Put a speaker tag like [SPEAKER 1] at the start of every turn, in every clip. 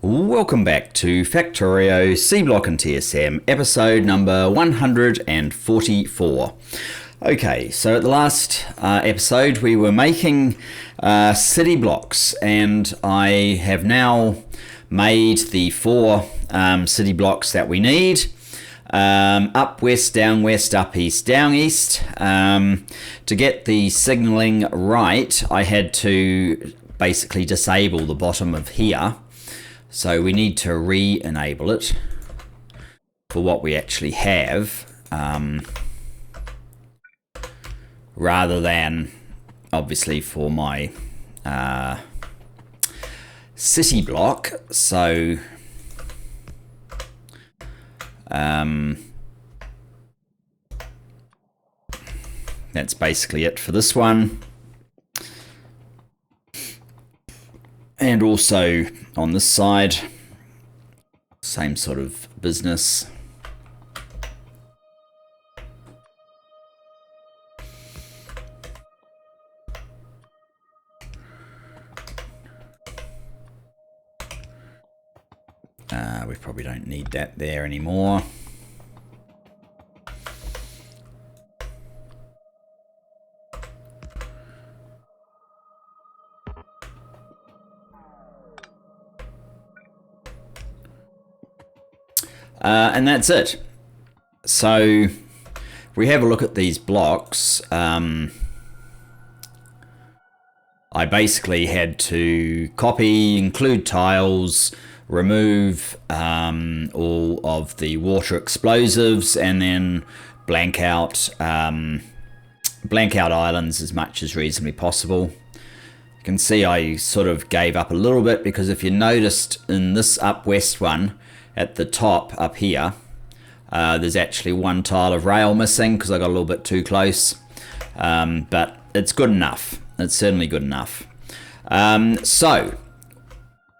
[SPEAKER 1] Welcome back to Factorio, Seablock and TSM, episode number 144. Okay, so at the last episode we were making city blocks, and I have now made the four city blocks that we need. Up west, down west, up east, down east. To get the signaling right, I had to basically disable the bottom of here. So we need to re-enable it for what we actually have, rather than obviously for my city block. So that's basically it for this one. And also on this side, same sort of business. We probably don't need that there anymore. And that's it. So we have a look at these blocks. I basically had to copy, include tiles, remove all of the water explosives, and then blank out islands as much as reasonably possible. You can see I sort of gave up a little bit, because if you noticed in this up west one, at the top up here, there's actually one tile of rail missing because I got a little bit too close, but it's good enough. It's certainly good enough. So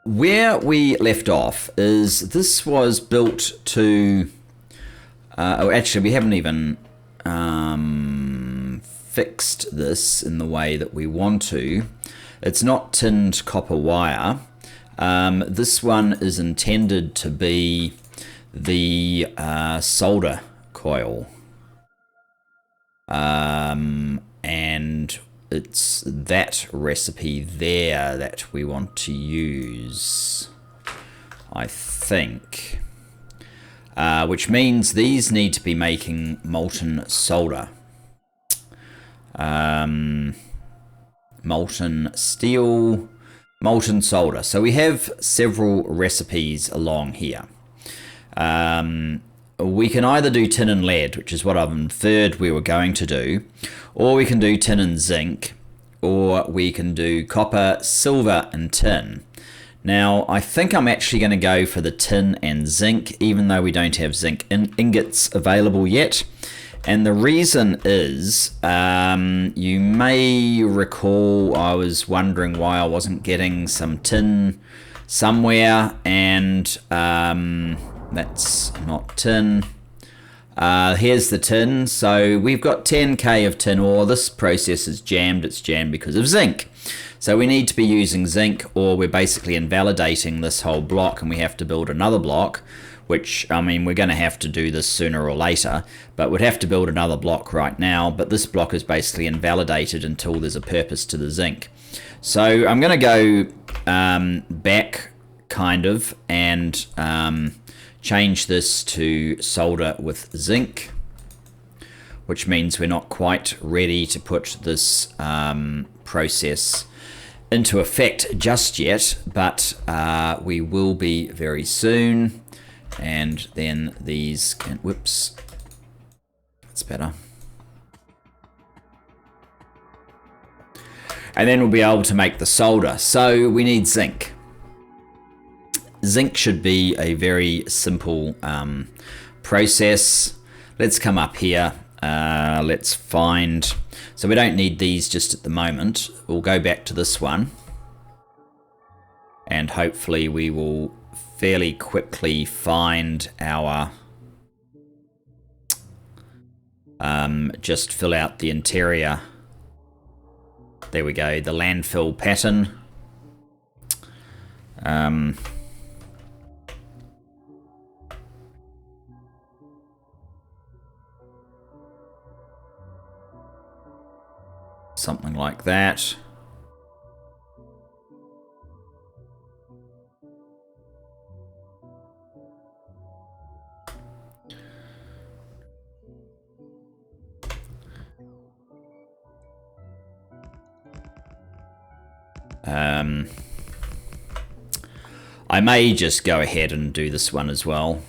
[SPEAKER 1] where we left off is this was built to actually we haven't even fixed this in the way that we want to. It's not tinned copper wire. This one is intended to be the solder coil, and it's that recipe there that we want to use, I think, which means these need to be making molten solder, molten steel, molten solder. So we have several recipes along here. We can either do tin and lead, which is what I've inferred we were going to do, or we can do tin and zinc, or we can do copper, silver and tin. Now I think I'm actually going to go for the tin and zinc, even though we don't have zinc ingots available yet. And the reason is, you may recall I was wondering why I wasn't getting some tin somewhere, and that's not tin. Here's the tin. So we've got 10k of tin ore. This process is jammed. It's jammed because of zinc. So we need to be using zinc, or we're basically invalidating this whole block and we have to build another block. Which, I mean, we're going to have to do this sooner or later, but we'd have to build another block right now. But this block is basically invalidated until there's a purpose to the zinc. So I'm going to go back, kind of, and change this to solder with zinc, which means we're not quite ready to put this process into effect just yet, but we will be very soon. And then these can, whoops, that's better. And then we'll be able to make the solder. So we need zinc. Zinc should be a very simple process. Let's come up here. Let's find, so we don't need these just at the moment. We'll go back to this one. And hopefully we will fairly quickly find our just fill out the interior. There we go, the landfill pattern. something like that. I may just go ahead and do this one as well.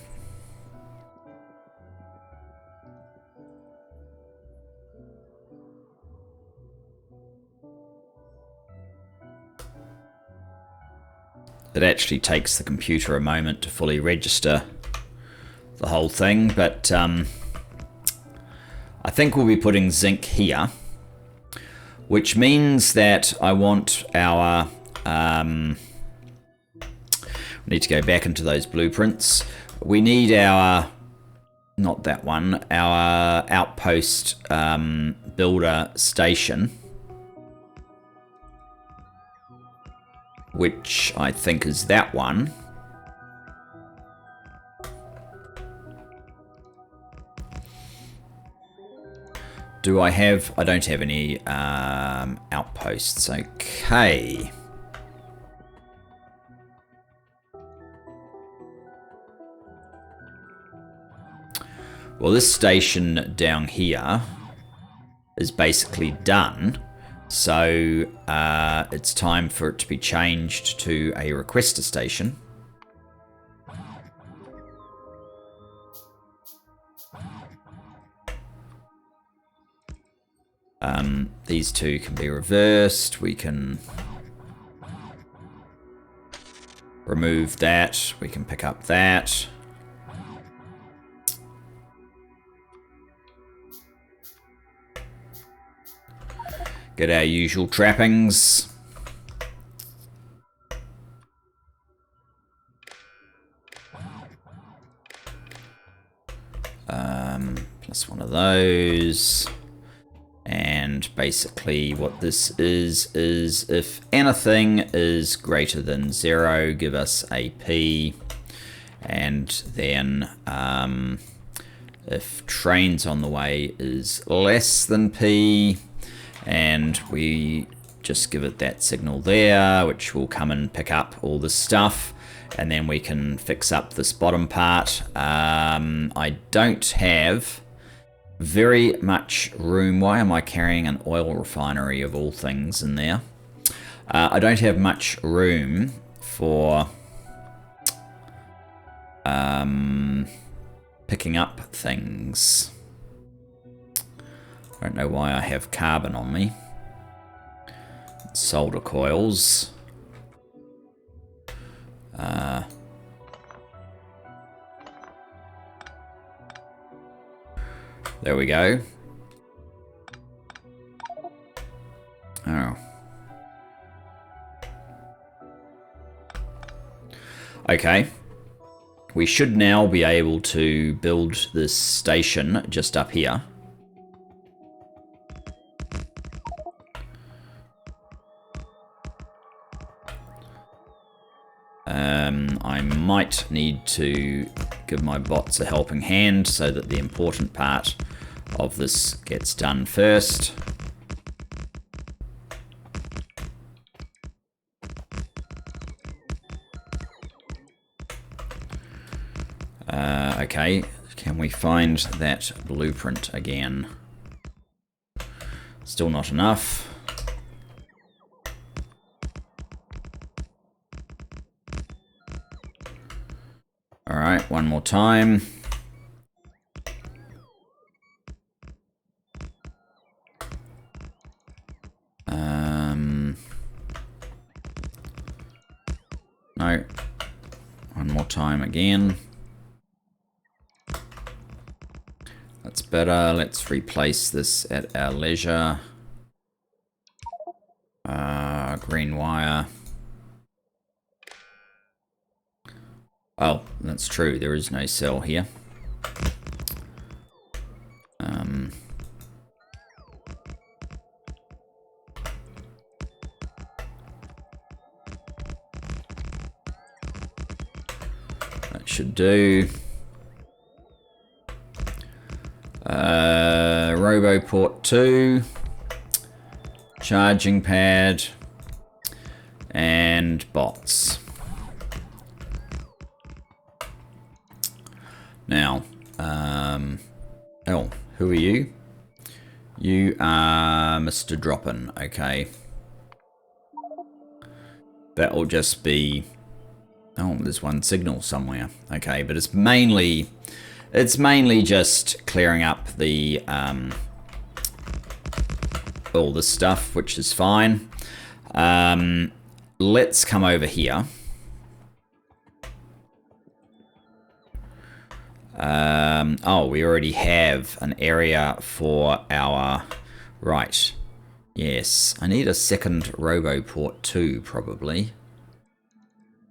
[SPEAKER 1] It actually takes the computer a moment to fully register the whole thing, but I think we'll be putting zinc here, which means that I want our we need to go back into those blueprints. We need our, not that one, our outpost builder station, which I think is that one. Do I have, I don't have any outposts, okay. Well, this station down here is basically done, so it's time for it to be changed to a requester station. These two can be reversed. We can remove that. We can pick up that. Get our usual trappings. Plus one of those. And basically what this is if anything is greater than 0, give us a P. And then if trains on the way is less than P, and we just give it that signal there, which will come and pick up all the stuff, and then we can fix up this bottom part. I don't have very much room. Why am I carrying an oil refinery of all things in there? I don't have much room for picking up things. I don't know why I have carbon on me. Solder coils. There we go. Oh. Okay. We should now be able to build this station just up here. I might need to give my bots a helping hand so that the important part of this gets done first. Okay, can we find that blueprint again? Still not enough. Alright, one more time. No. One more time again. That's better. Let's replace this at our leisure. Green wire. Oh, that's true. There is no cell here. That should do. Roboport 2. charging pad, and bots. Now, oh, who are you? You are Mr. Droppin', okay. That will just be, oh, there's one signal somewhere. Okay, but it's mainly just clearing up the all this stuff, which is fine. Let's come over here. Oh, we already have an area for our, right. Yes, I need a second RoboPort 2, probably.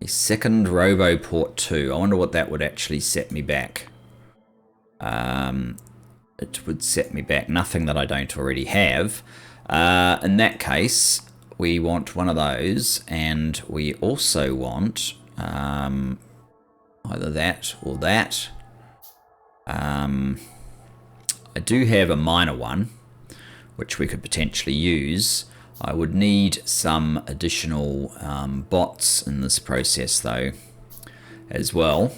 [SPEAKER 1] A second RoboPort 2. I wonder what that would actually set me back. It would set me back nothing that I don't already have. In that case, we want one of those, and we also want either that or that. I do have a minor one, which we could potentially use. I would need some additional bots in this process, though, as well.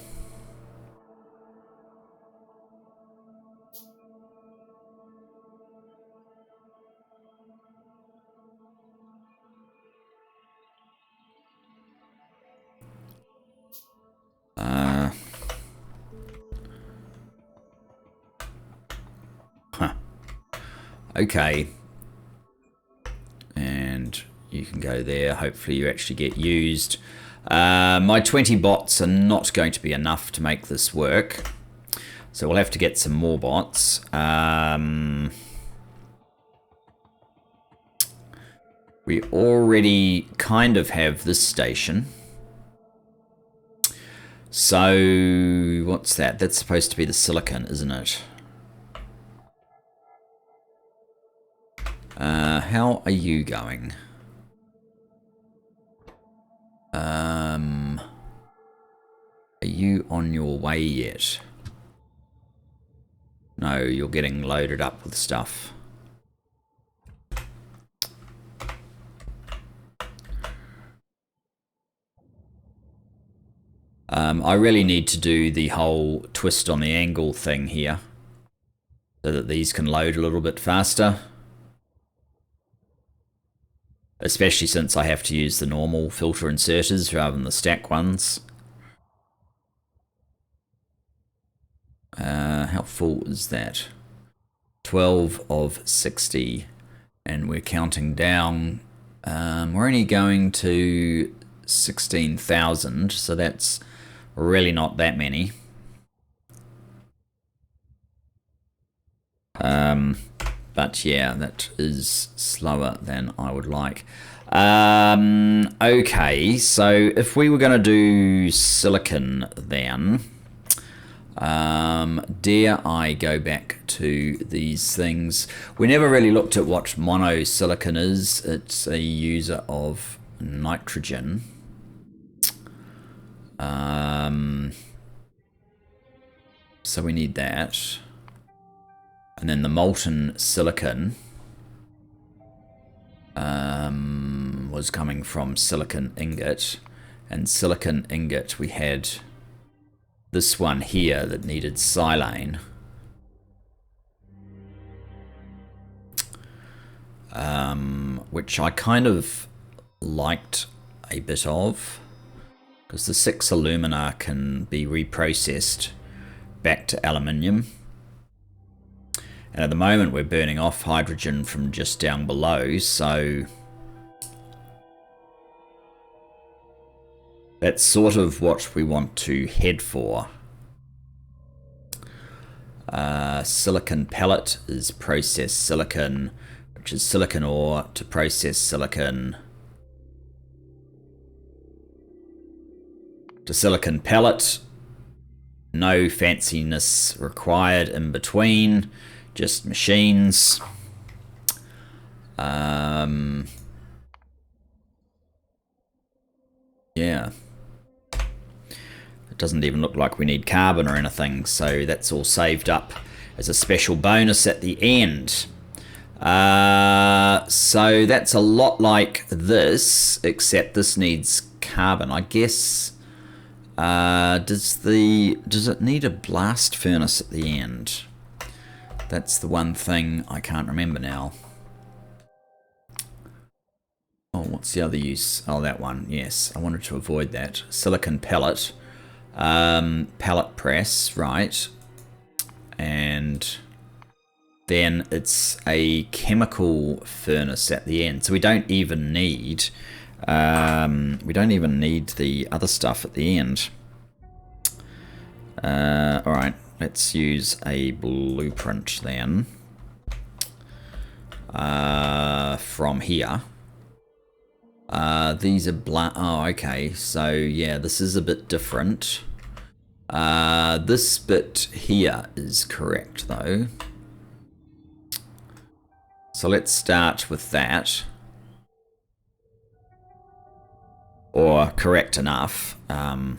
[SPEAKER 1] Okay, and you can go there. Hopefully you actually get used. My 20 bots are not going to be enough to make this work, so we'll have to get some more bots. We already kind of have this station. So what's that? That's supposed to be the silicon, isn't it? How are you going? Are you on your way yet? No, you're getting loaded up with stuff. I really need to do the whole twist on the angle thing here, so that these can load a little bit faster. Especially since I have to use the normal filter inserters rather than the stack ones. How full is that? 12 of 60. And we're counting down. We're only going to 16,000, so that's really not that many. But yeah, that is slower than I would like. Okay, so if we were going to do silicon then, dare I go back to these things? We never really looked at what monosilicon is. It's a user of nitrogen. So we need that. And then the molten silicon was coming from silicon ingot. And silicon ingot, we had this one here that needed silane. Which I kind of liked a bit of, because the 6 alumina can be reprocessed back to aluminium. And at the moment we're burning off hydrogen from just down below, so that's sort of what we want to head for. Silicon pellet is processed silicon, which is silicon ore to process silicon to silicon pellet. No fanciness required in between. Just machines. Yeah. It doesn't even look like we need carbon or anything, so that's all saved up as a special bonus at the end. So that's a lot like this, except this needs carbon. I guess, does it need a blast furnace at the end? That's the one thing I can't remember now. Oh, what's the other use? Oh, that one. Yes, I wanted to avoid that. Silicon pellet. Pellet press, right. And then it's a chemical furnace at the end. So we don't even need the other stuff at the end. All right, let's use a blueprint then from here. These are black. Oh, okay. So yeah, this is a bit different. This bit here is correct though. So let's start with that. Or correct enough. I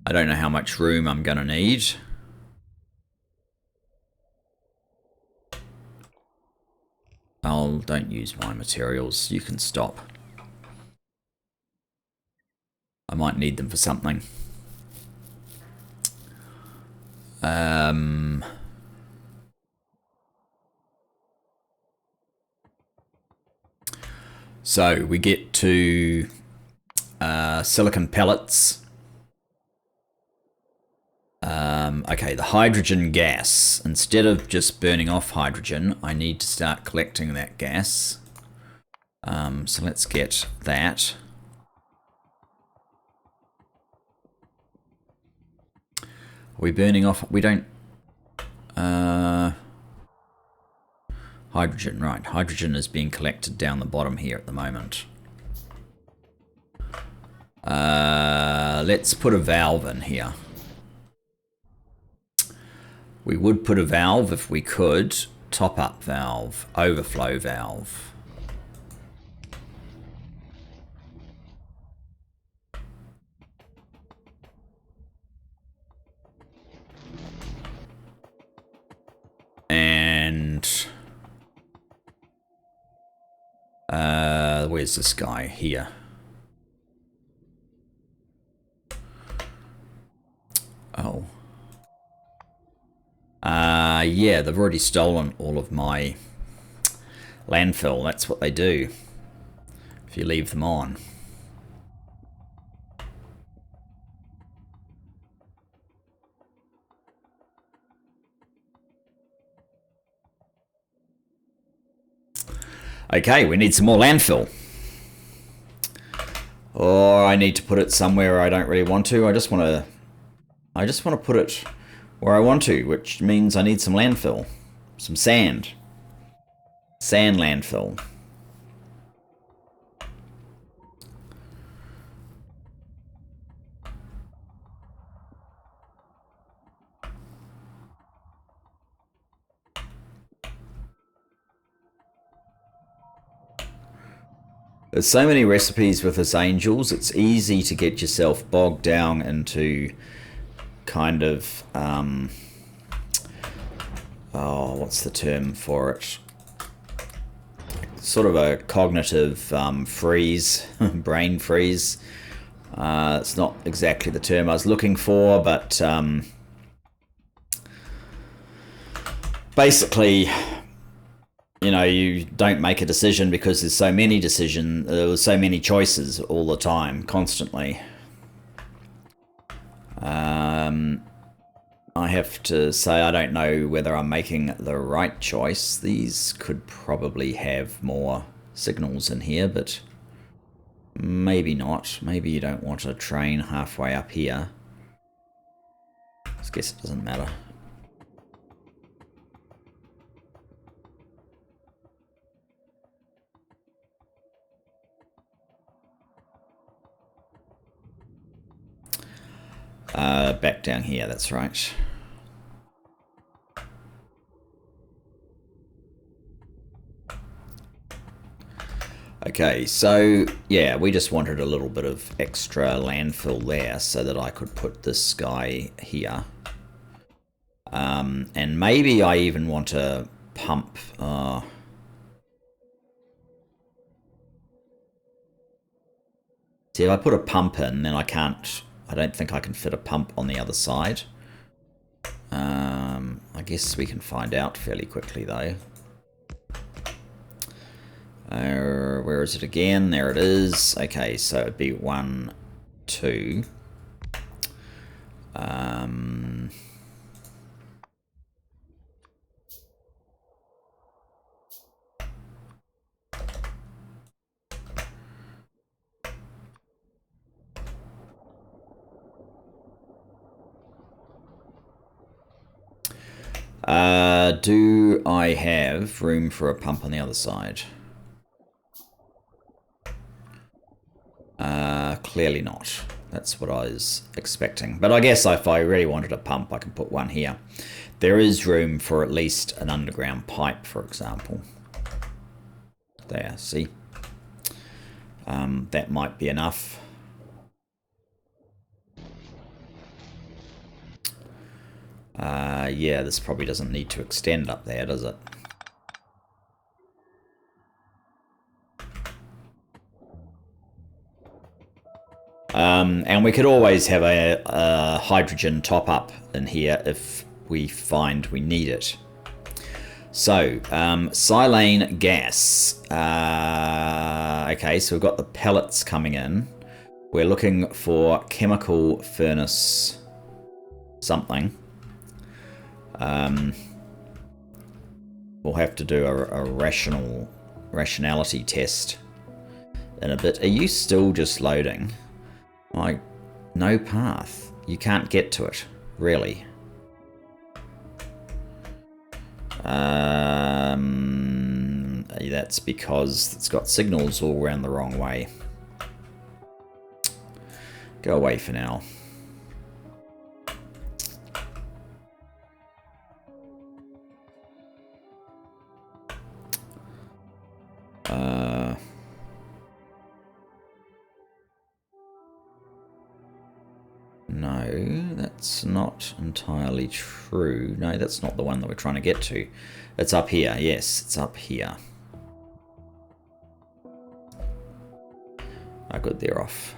[SPEAKER 1] don't know how much room I'm going to need. Don't use my materials. You can stop. I might need them for something. So we get to silicon pellets. Okay, the hydrogen gas. Instead of just burning off hydrogen, I need to start collecting that gas. So let's get that. Are we burning off? We don't... hydrogen, right. Hydrogen is being collected down the bottom here at the moment. Let's put a valve in here. We would put a valve if we could. Top up valve, overflow valve. And where's this guy? Here. Oh. Yeah, they've already stolen all of my landfill. That's what they do if you leave them on. Okay, we need some more landfill. Or I need to put it somewhere I don't really want to. I just want to put it where I want to, which means I need some landfill. Some sand. Sand landfill. There's so many recipes with this angels, it's easy to get yourself bogged down into kind of, oh, what's the term for it? Sort of a cognitive freeze, brain freeze. It's not exactly the term I was looking for, but basically, you know, you don't make a decision because there's so many there's so many choices all the time, constantly. I have to say I don't know whether I'm making the right choice. These could probably have more signals in here, but maybe not. Maybe you don't want a train halfway up here. I guess it doesn't matter. Back down here, that's right. Okay, so yeah, we just wanted a little bit of extra landfill there so that I could put this guy here. And maybe I even want to pump. See, if I put a pump in, then I don't think I can fit a pump on the other side. I guess we can find out fairly quickly though. Where is it again? There it is. Okay, so it'd be 1, 2. Do I have room for a pump on the other side? Clearly not. That's what I was expecting. But I guess if I really wanted a pump, I can put one here. There is room for at least an underground pipe, for example. There, see? That might be enough. Yeah, this probably doesn't need to extend up there, does it? And we could always have a hydrogen top-up in here if we find we need it. So, silane gas. Okay, so we've got the pellets coming in. We're looking for chemical furnace something. We'll have to do a rationality test in a bit. Are you still just loading? Like, no path. You can't get to it, really. That's because it's got signals all around the wrong way. Go away for now. No, that's not entirely true. No, that's not the one that we're trying to get to. It's up here. Yes, it's up here. Oh, good, they're off.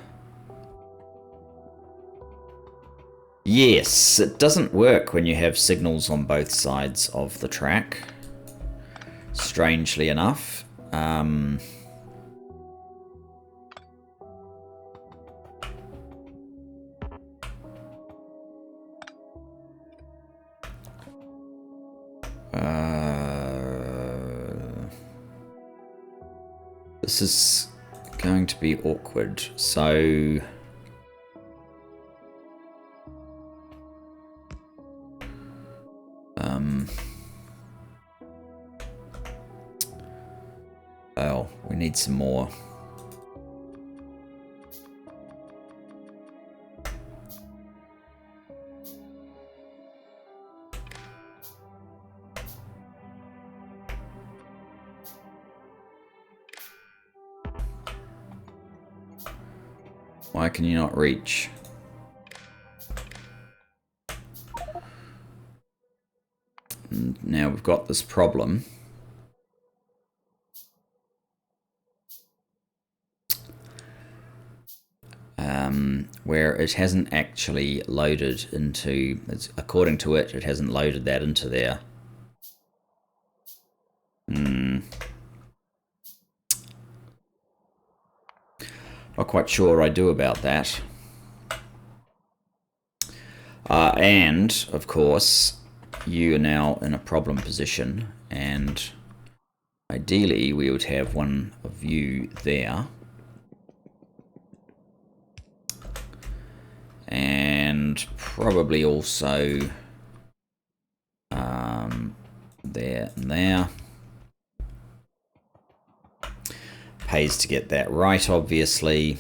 [SPEAKER 1] Yes, it doesn't work when you have signals on both sides of the track. Strangely enough. This is going to be awkward, so... Oh, we need some more. Why can you not reach? And now we've got this problem. Where it hasn't actually loaded into, according to it, it hasn't loaded that into there. Not quite sure what I do about that. And, of course, you are now in a problem position, and ideally we would have one of you there. And probably also there and there. Pays to get that right, obviously.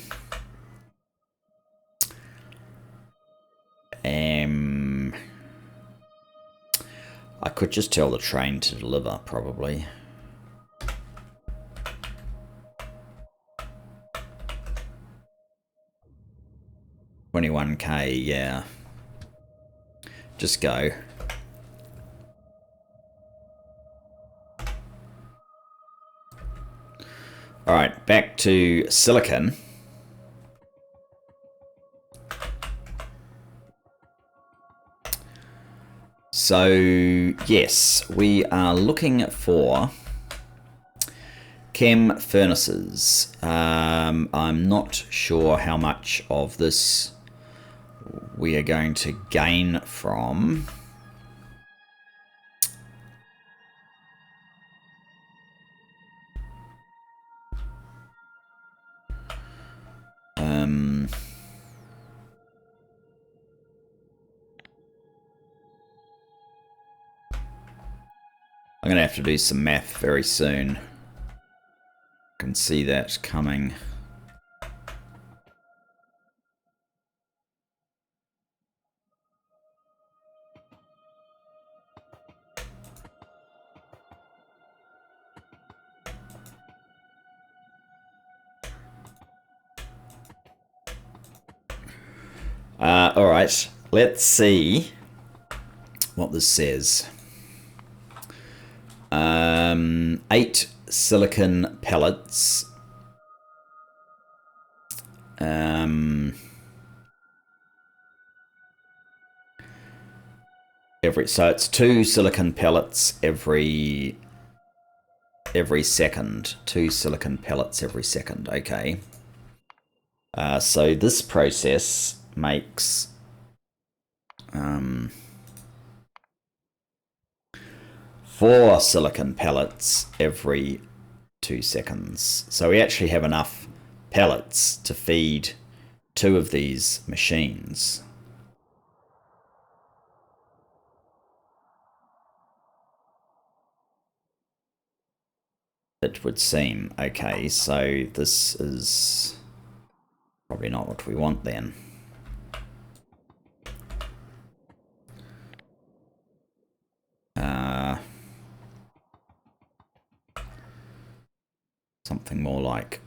[SPEAKER 1] I could just tell the train to deliver, probably. 21k, yeah. Just go. Alright, back to silicon. So, yes, we are looking for chem furnaces. I'm not sure how much of this we are going to gain from. I'm going to have to do some math very soon. I can see that coming. All right, let's see what this says. 8 silicon pellets. So it's 2 silicon pellets every second. 2 silicon pellets every second. Okay. So this process makes 4 silicon pellets every 2 seconds. So we actually have enough pellets to feed 2 of these machines. It would seem. Okay, so this is probably not what we want then. Something more like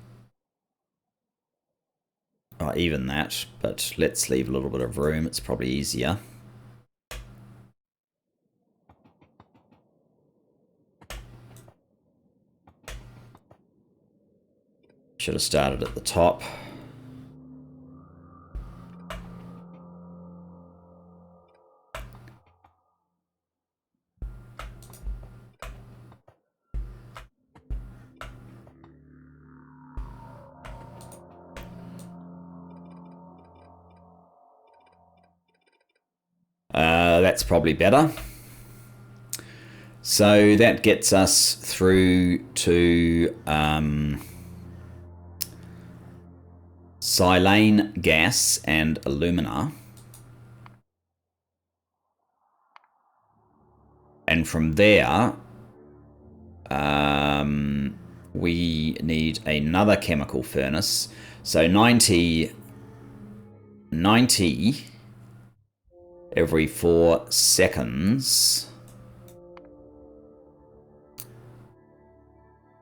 [SPEAKER 1] even that, but let's leave a little bit of room. It's probably easier. Should have started at the top. That's probably better. So that gets us through to silane gas and alumina. And from there, we need another chemical furnace. So 90 every 4 seconds.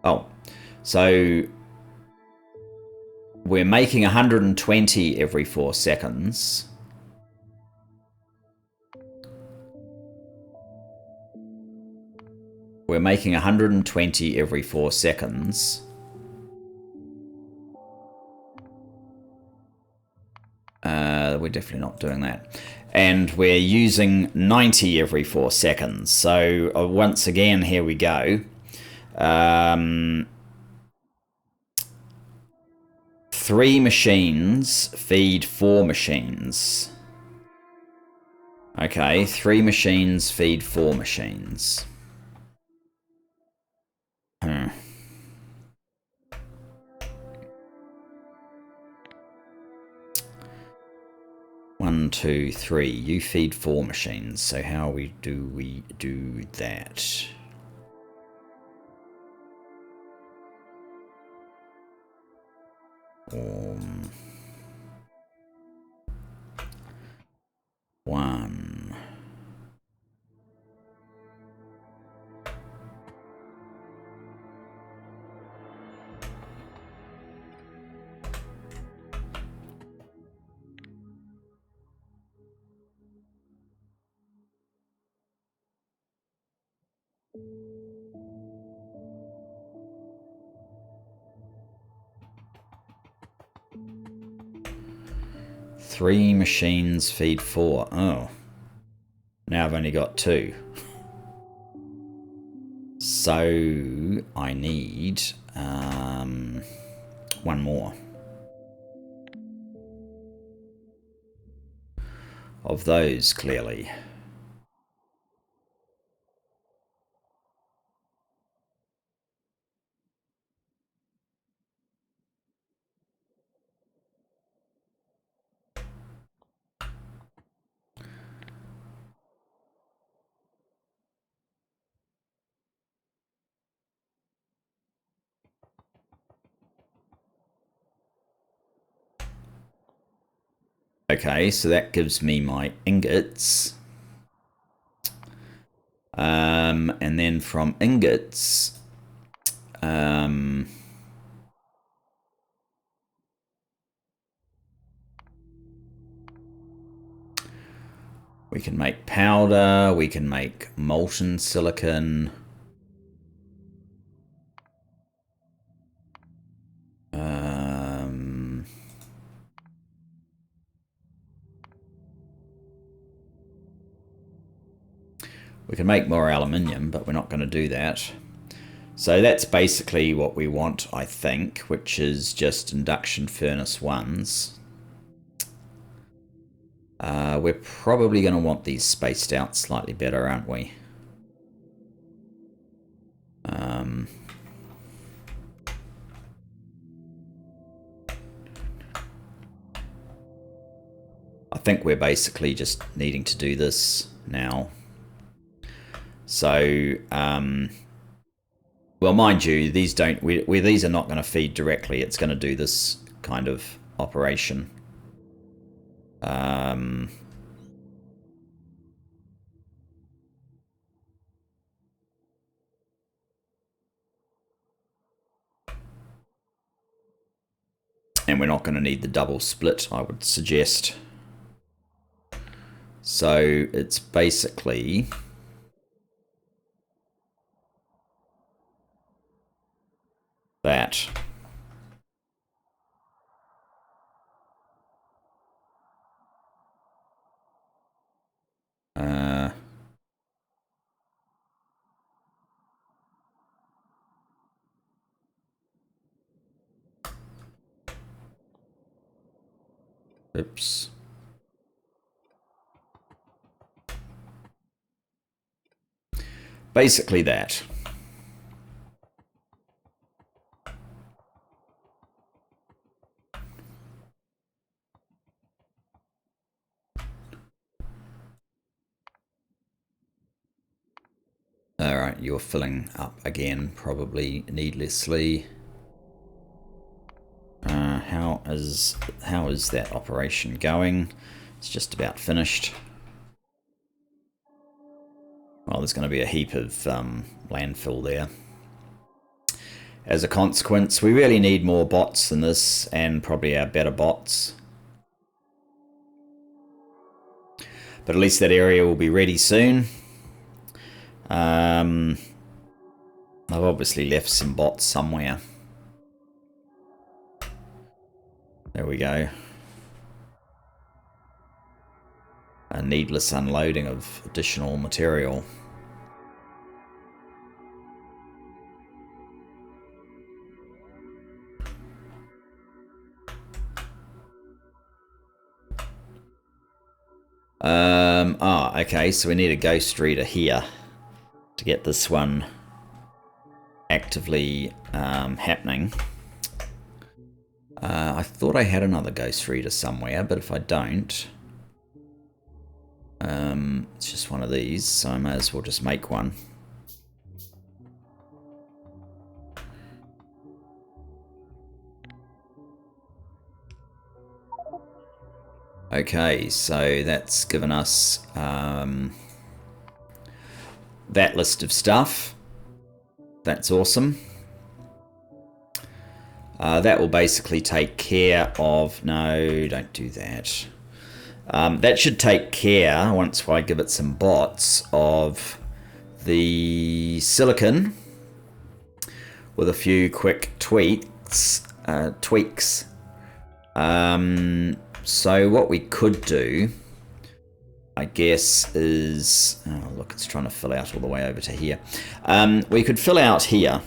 [SPEAKER 1] Oh, so we're making 120 every 4 seconds. We're making 120 every 4 seconds. We're definitely not doing that. And we're using 90 every 4 seconds. So once again, here we go. 3 machines feed 4 machines. Okay, 3 machines feed 4 machines. 1, 2, 3. You feed 4 machines. So how do we do that? One. Three machines feed 4. Oh. Now I've only got 2. So I need 1 more of those, clearly. Okay, so that gives me my ingots. And then from ingots, we can make powder, we can make molten silicon. We can make more aluminium, but we're not going to do that. So that's basically what we want, I think, which is just induction furnace 1s. We're probably going to want these spaced out slightly better, aren't we? I think we're basically just needing to do this now. So, well, mind you, these don't. These are not going to feed directly. It's going to do this kind of operation. And we're not going to need the double split, I would suggest. So it's basically that. Oops. Basically that. Alright, you're filling up again, probably needlessly. How is that operation going? It's just about finished. Well, there's going to be a heap of landfill there. As a consequence, we really need more bots than this, and probably our better bots. But at least that area will be ready soon. I've obviously left some bots somewhere. There we go. A needless unloading of additional material. Okay, so we need a ghost reader here to get this one actively happening. I thought I had another ghost reader somewhere, but if I don't, it's just one of these, so I may as well just make one. Okay, so that's given us that list of stuff. That's awesome. That will basically take care of... No, don't do that. That should take care, once I give it some bots, of the silicon with a few quick tweaks. So what we could do, I guess, is... Oh, look, it's trying to fill out all the way over to here. We could fill out here.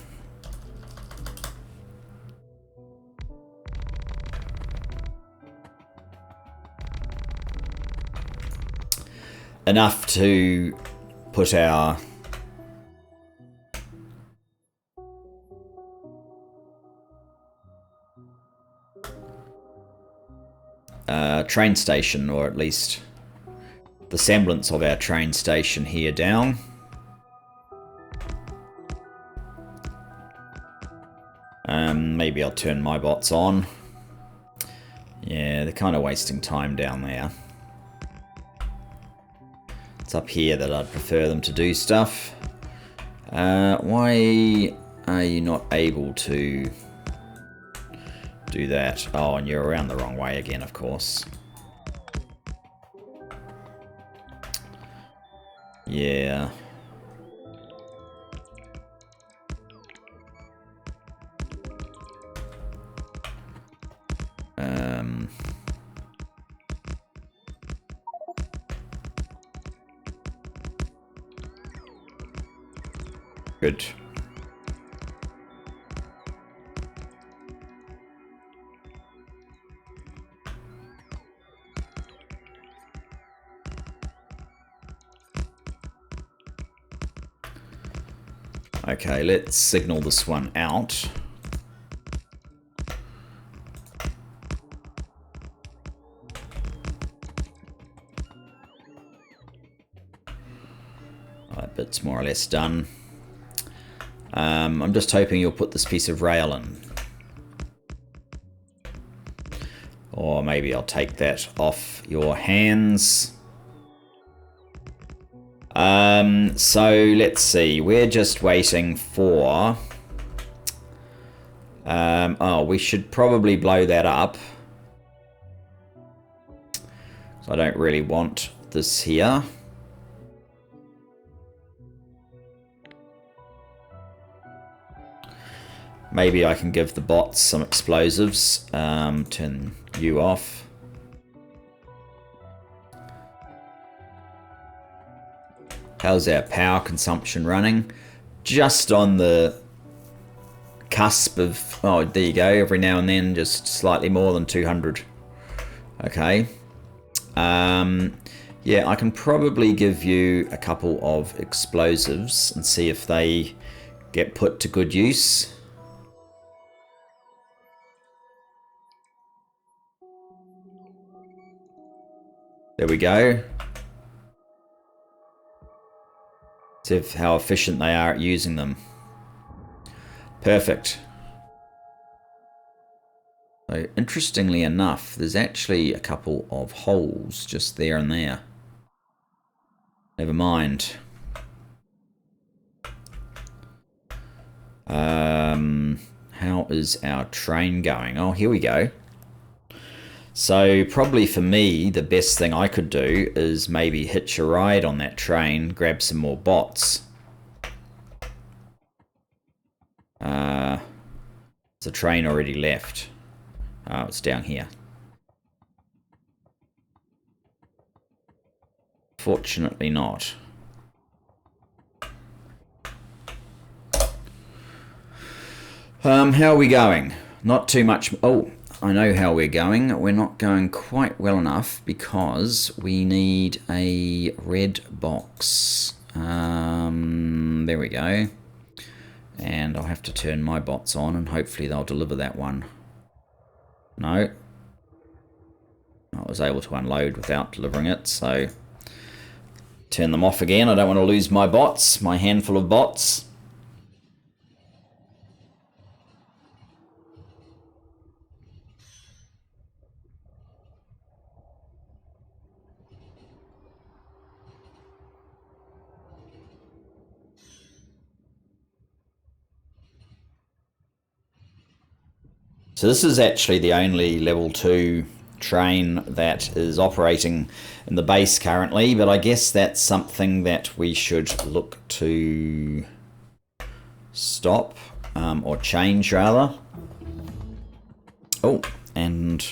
[SPEAKER 1] Enough to put our train station, or at least the semblance of our train station here down. Maybe I'll turn my bots on. Yeah, they're kind of wasting time down there. It's up here that I'd prefer them to do stuff. Why are you not able to do that? Oh, and you're around the wrong way again, of course. Yeah. Good. Okay, let's signal this one out. That bit's more or less done. I'm just hoping you'll put this piece of rail in. Or maybe I'll take that off your hands. So let's see, we're just waiting for... oh, we should probably blow that up. So I don't really want this here. Maybe I can give the bots some explosives. Turn you off. How's our power consumption running? Just on the cusp of... Oh, there you go. Every now and then, just slightly more than 200. Okay. Yeah, I can probably give you a couple of explosives and see if they get put to good use. There we go. See how efficient they are at using them. Perfect. So, interestingly enough, there's actually a couple of holes just there and there. Never mind. How is our train going? Oh, here we go. So probably for me, the best thing I could do is maybe hitch a ride on that train, grab some more bots. There's a train already left. Oh, it's down here. Fortunately not. How are we going? Not too much. Oh, I know how we're going. We're not going quite well enough because we need a red box. There we go. And I'll have to turn my bots on and hopefully they'll deliver that one. No. I was able to unload without delivering it, so turn them off again. I don't want to lose my bots, my handful of bots. So this is actually the only level 2 train that is operating in the base currently, but I guess that's something that we should look to stop, or change rather. Oh, and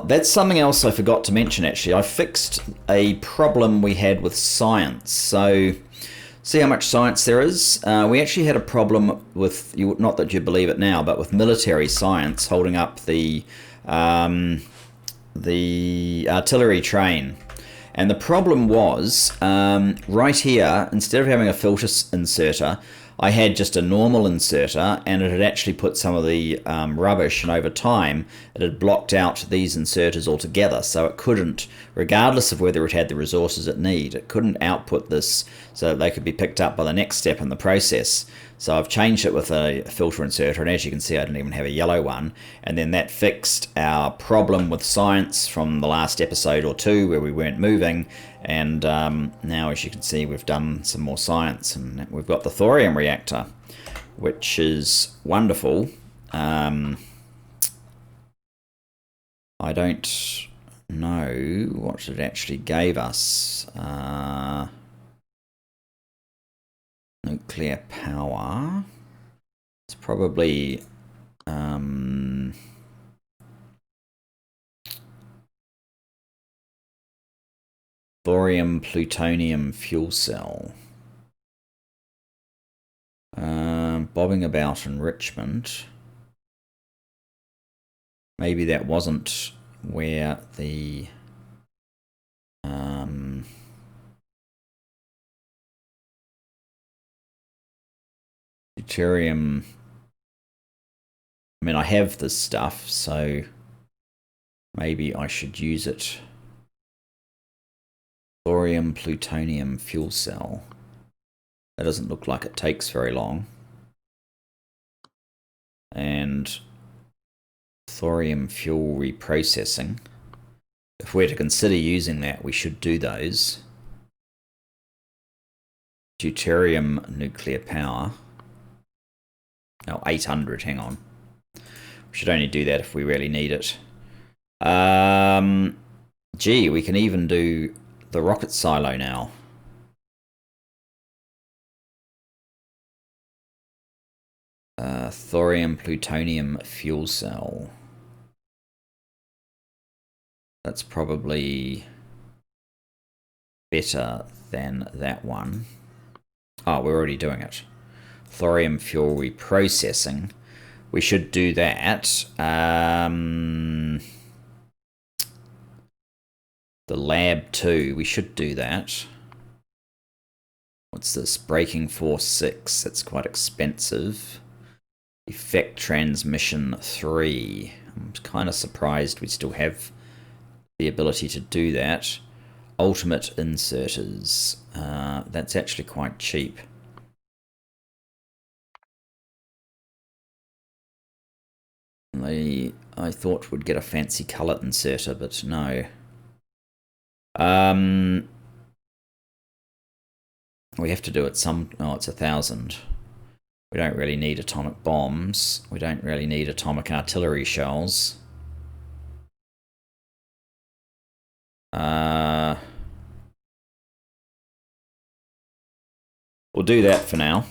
[SPEAKER 1] that's something else I forgot to mention actually. I fixed a problem we had with science. So see how much science there is? We actually had a problem with, not that you believe it now, but with military science holding up the artillery train. And the problem was, right here, instead of having a filter inserter, I had just a normal inserter, and it had actually put some of the rubbish, and over time it had blocked out these inserters altogether, so it couldn't, regardless of whether it had the resources it need, it couldn't output this so that they could be picked up by the next step in the process. So I've changed it with a filter inserter, and as you can see I didn't even have a yellow one, and then that fixed our problem with science from the last episode or two where we weren't moving. And now, as you can see, we've done some more science, and we've got the thorium reactor, which is wonderful. I don't know what it actually gave us. Nuclear power. It's probably thorium plutonium fuel cell. Bobbing about enrichment. Maybe that wasn't where the deuterium. I mean, I have this stuff, so maybe I should use it. Thorium plutonium fuel cell. That doesn't look like it takes very long. And thorium fuel reprocessing. If we're to consider using that, we should do those. Deuterium nuclear power. Oh, 800, hang on. We should only do that if we really need it. Gee, we can even do the rocket silo now. Thorium plutonium fuel cell. That's probably better than that one. Oh, we're already doing it. Thorium fuel reprocessing. We should do that. The lab 2, we should do that. What's this? Braking force 6. That's quite expensive. Effect transmission 3. I'm kind of surprised we still have the ability to do that. Ultimate inserters. That's actually quite cheap. I thought we'd get a fancy colour inserter, but no. We have to do it some... Oh, it's 1,000. We don't really need atomic bombs. We don't really need atomic artillery shells. We'll do that for now.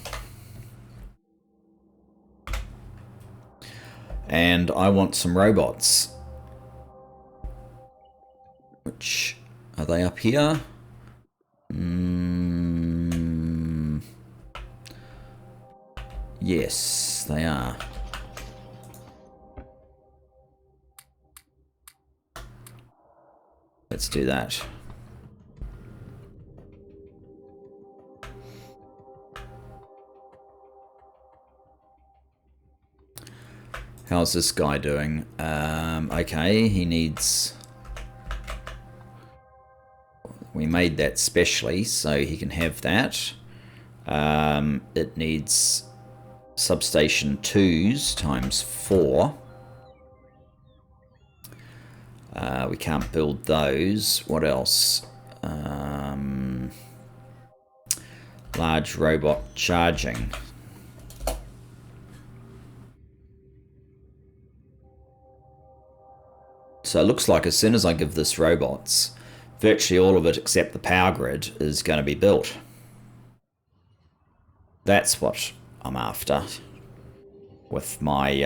[SPEAKER 1] And I want some robots. Which, are they up here? Yes, they are. Let's do that. How's this guy doing? Okay, he needs... We made that specially, so he can have that. It needs substation 2s times 4. We can't build those. What else? Large robot charging. So it looks like as soon as I give this robots, virtually all of it except the power grid is going to be built. That's what I'm after with my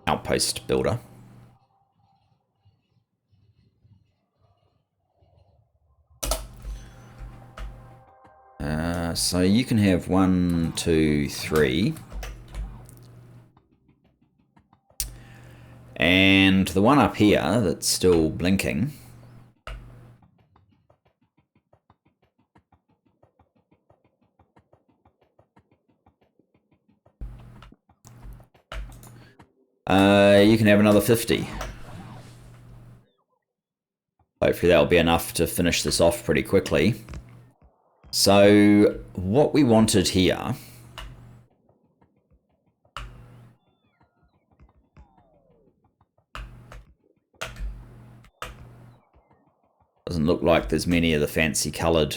[SPEAKER 1] outpost builder. So you can have 1, 2, 3. And the one up here that's still blinking, you can have another 50. Hopefully that'll be enough to finish this off pretty quickly. So what we wanted here doesn't look like there's many of the fancy coloured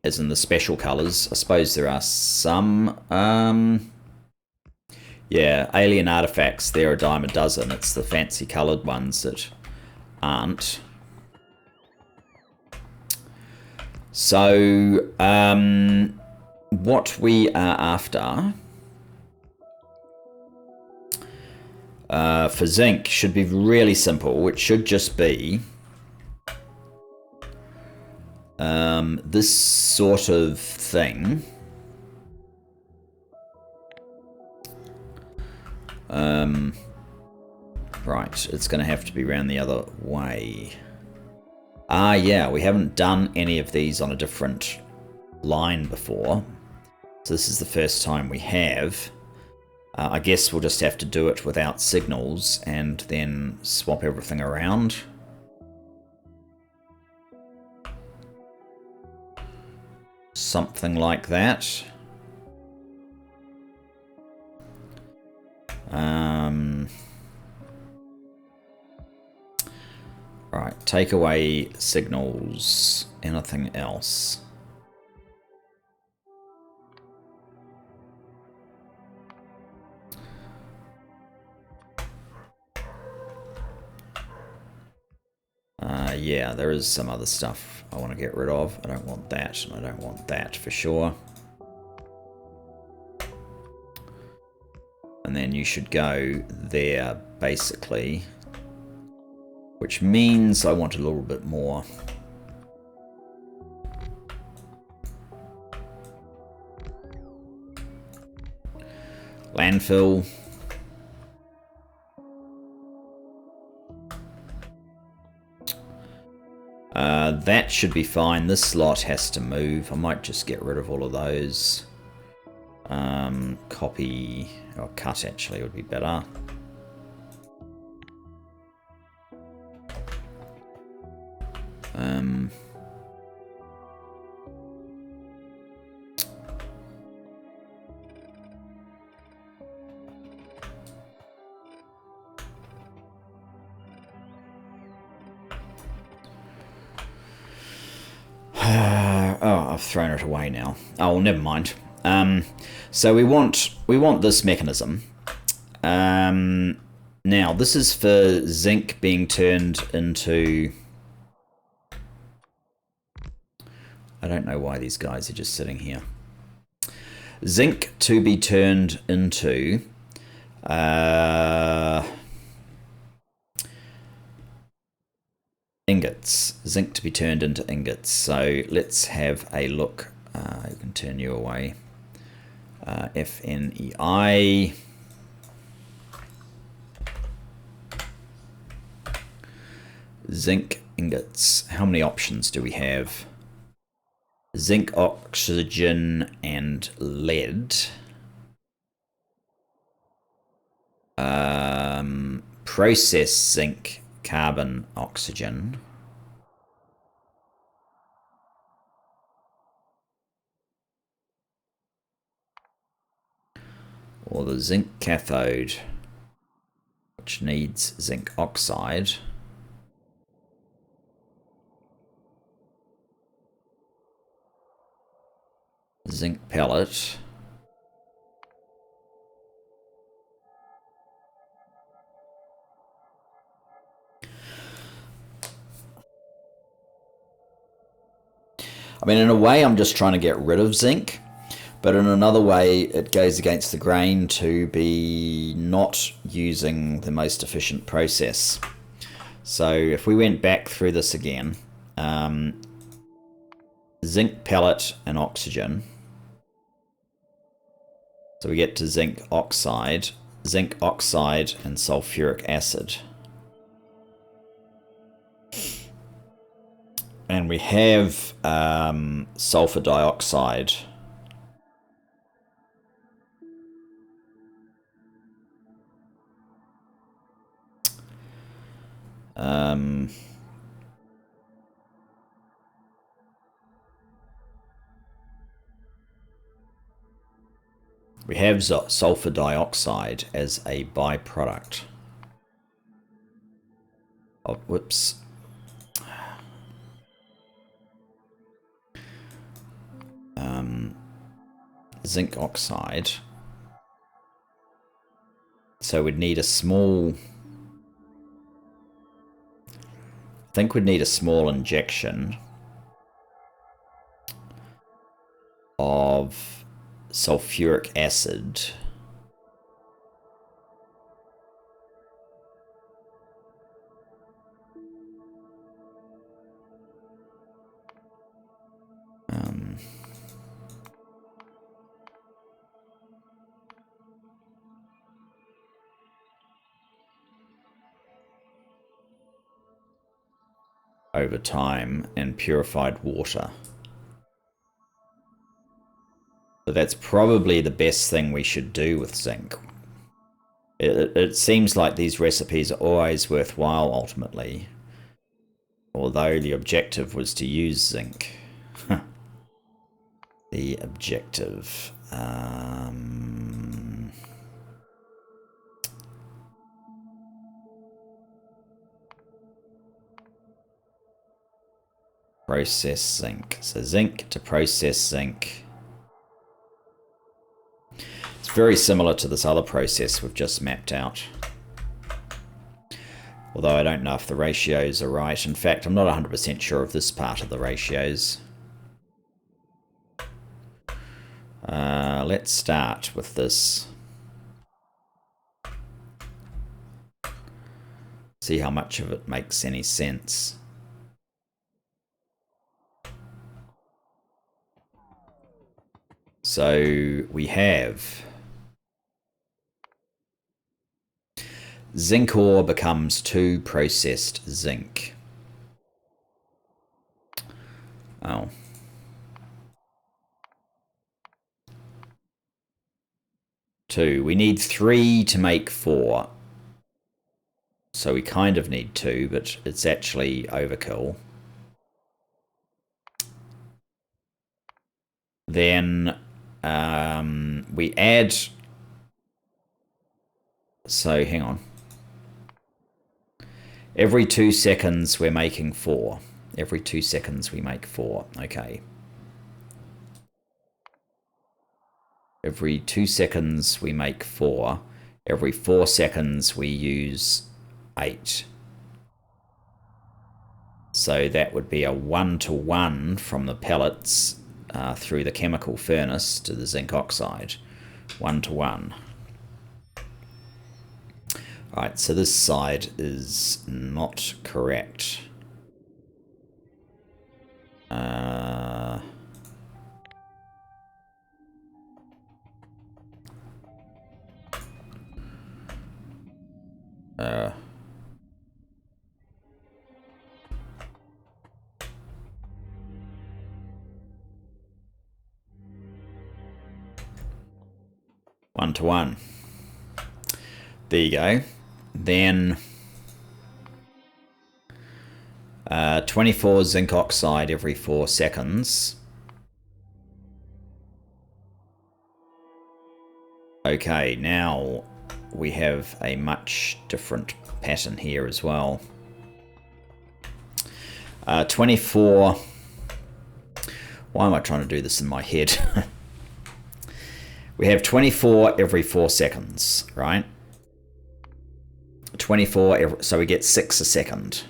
[SPEAKER 1] as in the special colours. I suppose there are some yeah, alien artifacts, they're a dime a dozen. It's the fancy coloured ones that aren't. So what we are after for zinc should be really simple. It should just be this sort of thing. Right, it's going to have to be around the other way. Ah, yeah, we haven't done any of these on a different line before. So this is the first time we have. I guess we'll just have to do it without signals and then swap everything around. Something like that. Right, take away signals. Anything else? Yeah, there is some other stuff I want to get rid of. I don't want that, and I don't want that for sure. And then you should go there, basically. Which means I want a little bit more. Landfill. That should be fine. This slot has to move. I might just get rid of all of those. Copy, or cut actually would be better. Oh, I've thrown it away now. Oh, well, never mind. So we want this mechanism. Now this is for zinc being turned into. I don't know why these guys are just sitting here. Zinc to be turned into ingots. Zinc to be turned into ingots. So let's have a look. You can turn you away. FNEI. Zinc ingots. How many options do we have? Zinc, oxygen, and lead. Process zinc, carbon, oxygen. Or the zinc cathode, which needs zinc oxide. Zinc pellet. I mean, in a way, I'm just trying to get rid of zinc, but in another way, it goes against the grain to be not using the most efficient process. So if we went back through this again, zinc pellet and oxygen. So we get to zinc oxide and sulfuric acid. And we have sulfur dioxide. We have sulfur dioxide as a byproduct. Oh, whoops. Zinc oxide. So we'd need a small... I think we'd need a small injection of sulfuric acid. Over time, and purified water. So that's probably the best thing we should do with zinc. It seems like these recipes are always worthwhile ultimately, although the objective was to use zinc. The objective. Process zinc. So zinc to process zinc. It's very similar to this other process we've just mapped out. Although I don't know if the ratios are right. In fact, I'm not 100% sure of this part of the ratios. Let's start with this. See how much of it makes any sense. So we have zinc ore becomes 2 processed zinc. Oh. Two. We need 3 to make 4. So we kind of need 2, but it's actually overkill. Then we add... So hang on. Every 2 seconds we're making 4. Every 2 seconds we make 4. Okay. Every 2 seconds we make 4. Every 4 seconds we use 8. So that would be a 1-to-1 from the pellets through the chemical furnace to the zinc oxide. 1-to-1. Alright, so this side is not correct. 1-to-1. There you go. Then 24 zinc oxide every 4 seconds. Okay, now we have a much different pattern here as well. 24... Why am I trying to do this in my head? We have 24 every 4 seconds, right? 24 every, so we get 6 a second.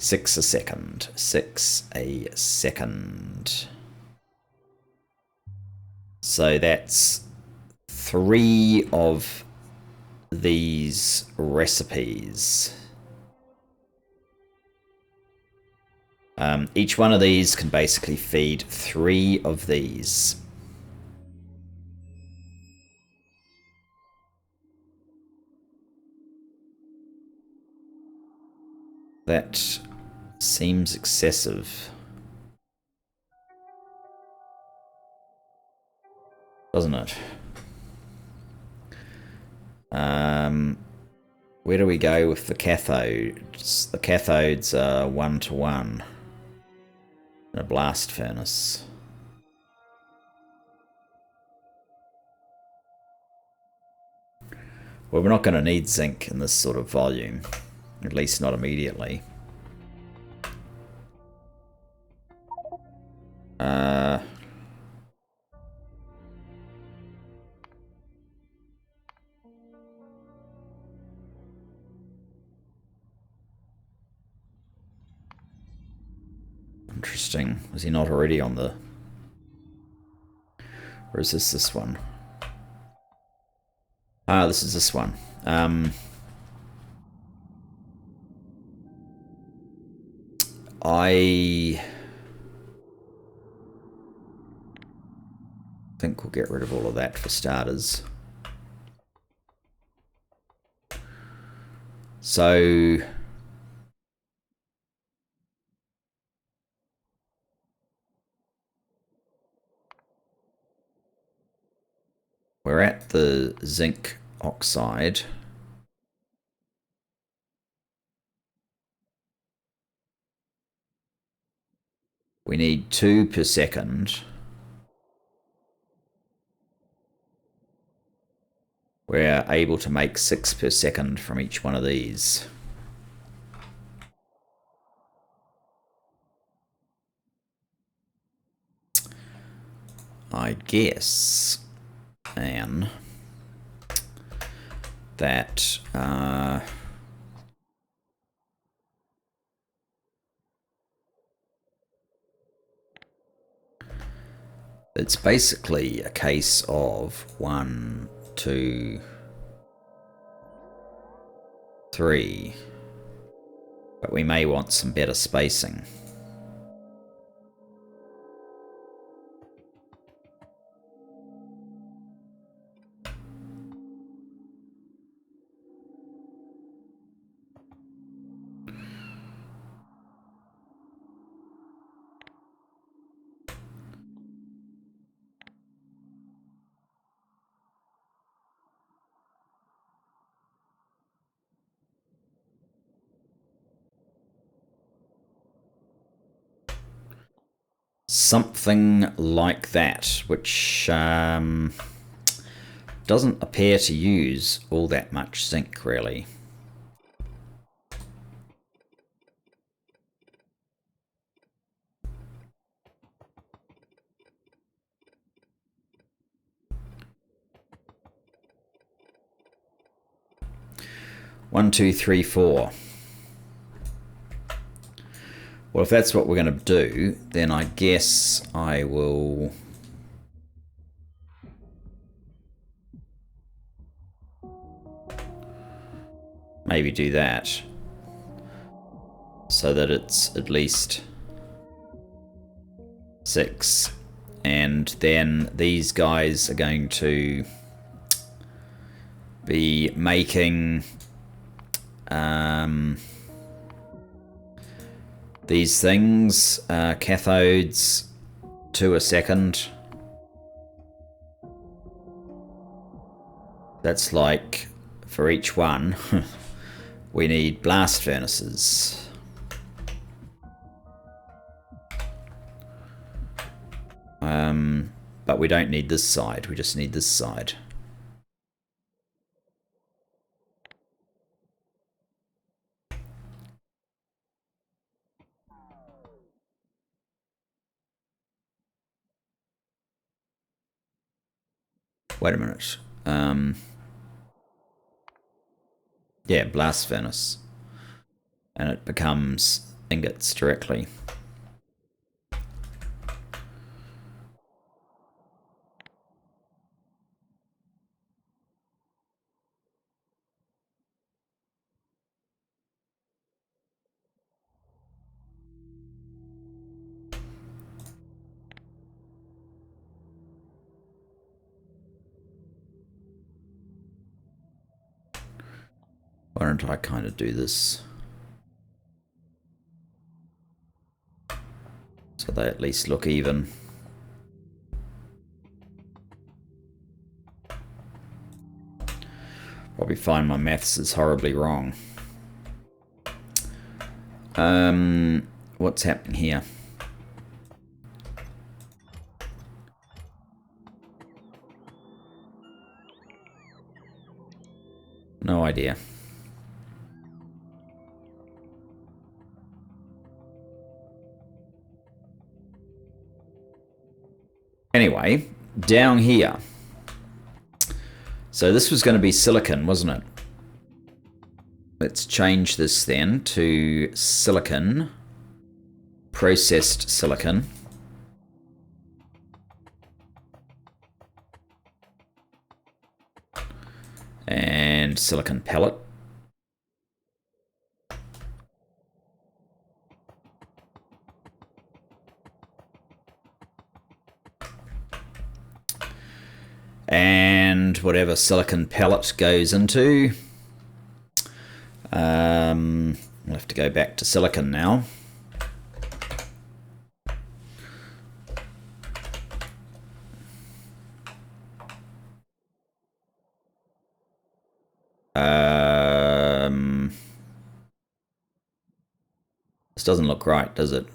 [SPEAKER 1] 6 a second. 6 a second. So that's 3 of these recipes. Each one of these can basically feed 3 of these. That seems excessive. Doesn't it? Where do we go with the cathodes? The cathodes are 1-to-1 in a blast furnace. Well, we're not going to need zinc in this sort of volume, at least not immediately. Interesting. Was he not already on the... Or is this one? Ah, this is this one. I think we'll get rid of all of that for starters. So... we're at the zinc oxide. We need 2 per second. We're able to make 6 per second from each one of these. I guess, and that it's basically a case of 1, 2, 3, but we may want some better spacing. Something like that, which doesn't appear to use all that much zinc, really. One, two, three, four. Well, if that's what we're going to do, then I guess I will... maybe do that. So that it's at least 6. And then these guys are going to be making... these things, cathodes, 2 a second. That's like, for each one, we need blast furnaces. But we don't need this side, we just need this side. Wait a minute. Yeah, blast furnace. And it becomes ingots directly. Why don't I kind of do this so they at least look even? Probably find my maths is horribly wrong. What's happening here? No idea. Anyway, down here. So this was going to be silicon, wasn't it? Let's change this then to silicon, processed silicon. And silicon pellet. And whatever silicon pellet goes into. We'll have to go back to silicon now. This doesn't look right, does it?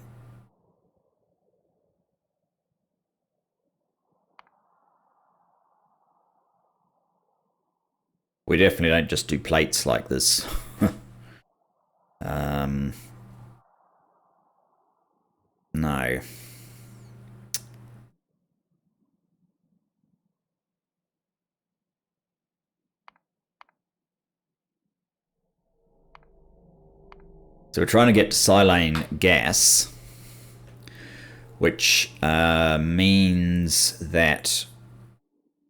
[SPEAKER 1] We definitely don't just do plates like this. No. So we're trying to get to silane gas, which means that,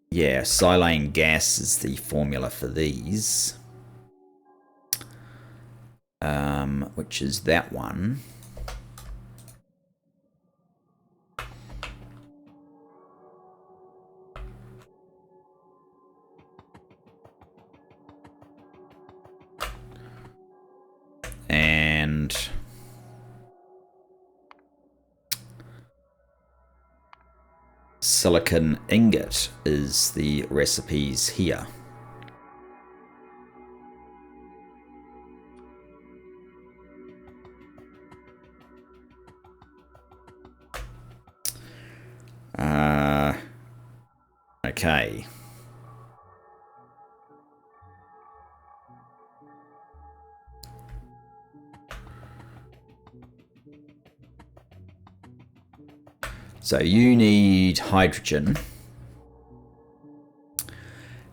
[SPEAKER 1] yeah, silane gas is the formula for these, which is that one. And silicon ingot is the recipes here. Okay. So you need hydrogen,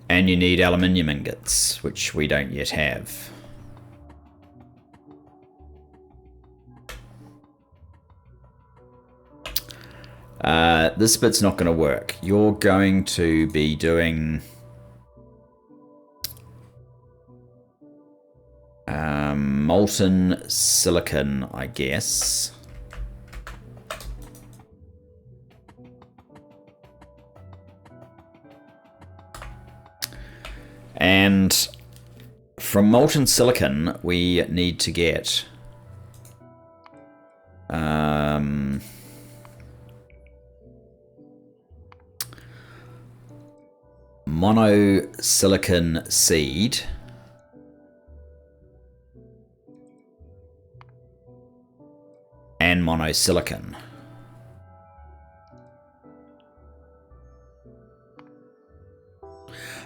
[SPEAKER 1] and you need aluminium ingots, which we don't yet have. This bit's not going to work. You're going to be doing molten silicon, I guess. And from molten silicon, we need to get monosilicon seed, and monosilicon.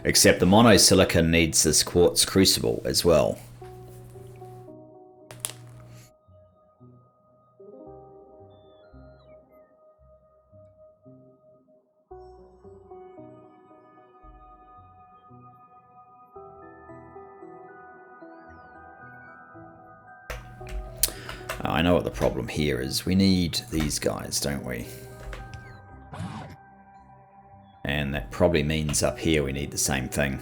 [SPEAKER 1] Except the monosilicon needs this quartz crucible as well. I know what the problem here is. We need these guys, don't we? And that probably means up here we need the same thing.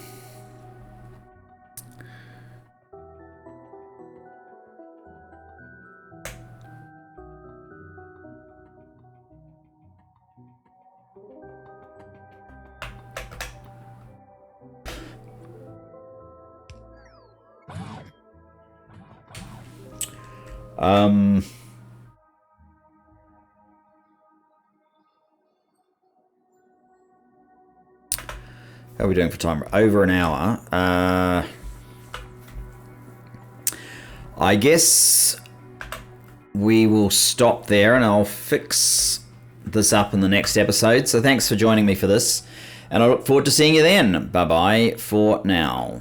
[SPEAKER 1] How are we doing for time? Over an hour. I guess we will stop there and I'll fix this up in the next episode. So thanks for joining me for this, and I look forward to seeing you then. Bye bye for now.